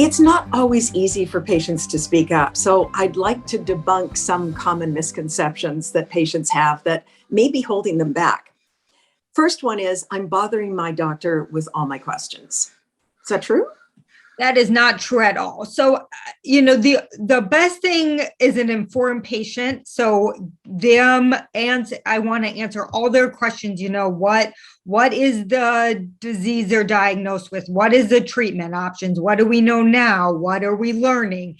It's not always easy for patients to speak up, so I'd like to debunk some common misconceptions that patients have that may be holding them back. First one is, I'm bothering my doctor with all my questions. Is that true? That is not true at all. So, the best thing is an informed patient. So I want to answer all their questions. What is the disease they're diagnosed with? What is the treatment options? What do we know now? What are we learning?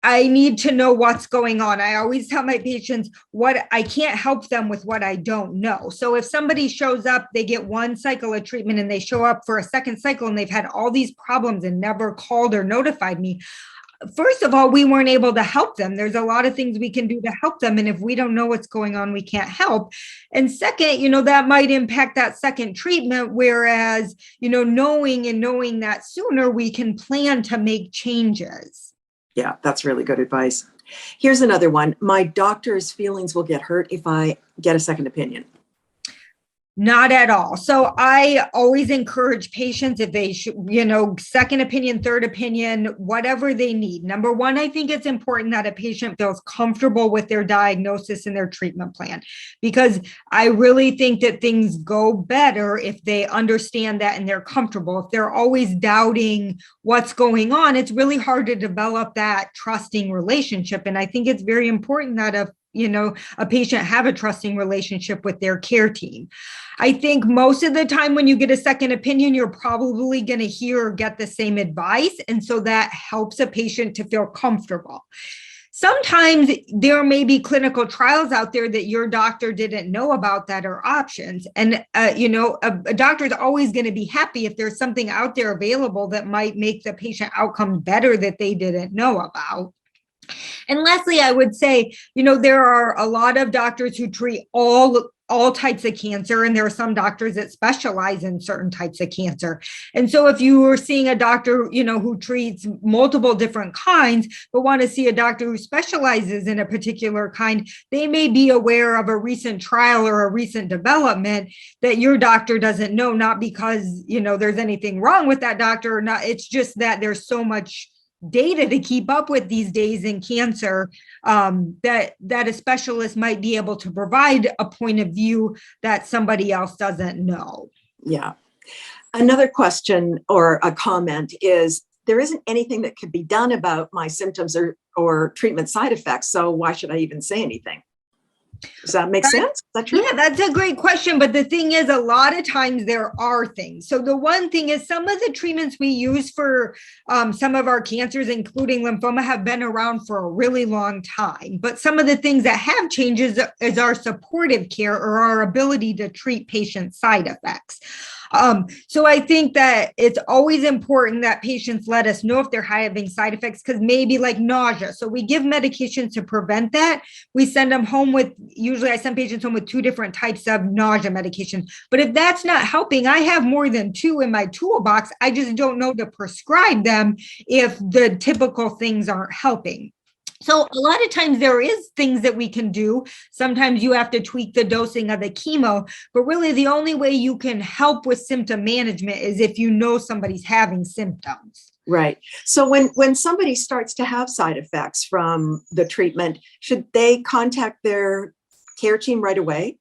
I need to know what's going on. I always tell my patients I can't help them with what I don't know. So if somebody shows up, they get one cycle of treatment and they show up for a second cycle and they've had all these problems and never called or notified me. First of all, we weren't able to help them. There's a lot of things we can do to help them. And if we don't know what's going on, we can't help. And second, that might impact that second treatment. Whereas, knowing that sooner, we can plan to make changes. Yeah, that's really good advice. Here's another one. My doctor's feelings will get hurt if I get a second opinion. Not at all. So I always encourage patients, if they should, second opinion, third opinion, whatever they need. Number one, I think it's important that a patient feels comfortable with their diagnosis and their treatment plan, because I really think that things go better if they understand that and they're comfortable. If they're always doubting what's going on, it's really hard to develop that trusting relationship. And I think it's very important that a patient have a trusting relationship with their care team. I think most of the time when you get a second opinion, you're probably going to hear or get the same advice. And so that helps a patient to feel comfortable. Sometimes there may be clinical trials out there that your doctor didn't know about that are options. And, a doctor is always going to be happy if there's something out there available that might make the patient outcome better that they didn't know about. And lastly, I would say, there are a lot of doctors who treat all types of cancer, and there are some doctors that specialize in certain types of cancer. And so if you were seeing a doctor, who treats multiple different kinds, but want to see a doctor who specializes in a particular kind, they may be aware of a recent trial or a recent development that your doctor doesn't know, not because, there's anything wrong with that doctor or not. It's just that there's so much data to keep up with these days in cancer, that a specialist might be able to provide a point of view that somebody else doesn't know. Yeah. Another question or a comment is, there isn't anything that could be done about my symptoms or treatment side effects, so why should I even say anything? Does that make sense? Is that true? Yeah, that's a great question. But the thing is, a lot of times there are things. So the one thing is, some of the treatments we use for some of our cancers, including lymphoma, have been around for a really long time. But some of the things that have changed is our supportive care or our ability to treat patient side effects. So I think that it's always important that patients let us know if they're having side effects, because maybe like nausea. So we give medications to prevent that. We send them home usually I send patients home with 2 different types of nausea medication. But if that's not helping, I have more than 2 in my toolbox. I just don't know to prescribe them if the typical things aren't helping. So a lot of times there is things that we can do. Sometimes you have to tweak the dosing of the chemo, but really the only way you can help with symptom management is if you know somebody's having symptoms. Right. So when somebody starts to have side effects from the treatment, should they contact their care team right away?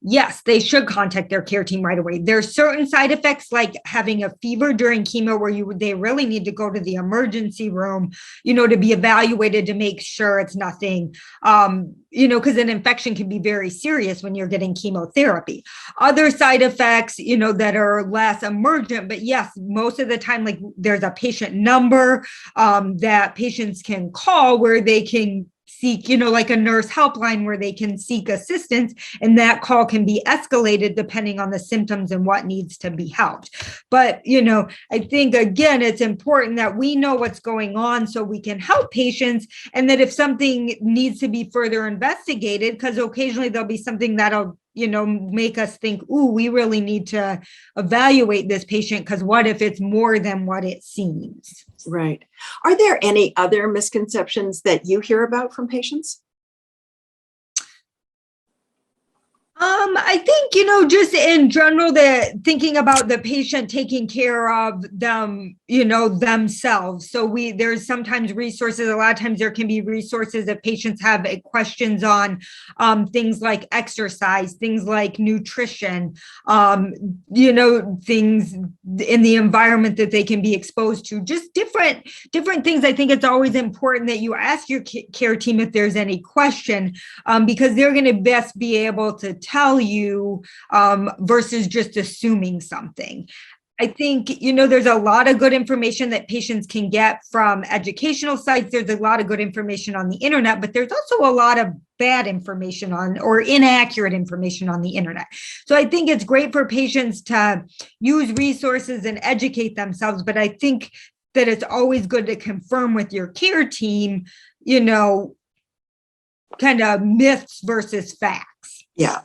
Yes, they should contact their care team right away. There's certain side effects like having a fever during chemo where they really need to go to the emergency room, to be evaluated to make sure it's nothing, because an infection can be very serious when you're getting chemotherapy. Other side effects, that are less emergent, but yes, most of the time, like there's a patient number that patients can call where they can seek, like a nurse helpline where they can seek assistance, and that call can be escalated depending on the symptoms and what needs to be helped. But, I think, again, it's important that we know what's going on so we can help patients, and that if something needs to be further investigated, because occasionally there'll be something that'll make us think, ooh, we really need to evaluate this patient, because what if it's more than what it seems? Right. Are there any other misconceptions that you hear about from patients? I I think, just in general, thinking about the patient taking care of them, themselves. So there's sometimes resources, a lot of times there can be resources if patients have questions on things like exercise, things like nutrition, things in the environment that they can be exposed to, just different things. I think it's always important that you ask your care team if there's any question, because they're going to best be able to tell you versus just assuming something. I think, there's a lot of good information that patients can get from educational sites. There's a lot of good information on the internet, but there's also a lot of bad information or inaccurate information on the internet. So I think it's great for patients to use resources and educate themselves, but I think that it's always good to confirm with your care team, kind of myths versus facts. Yeah.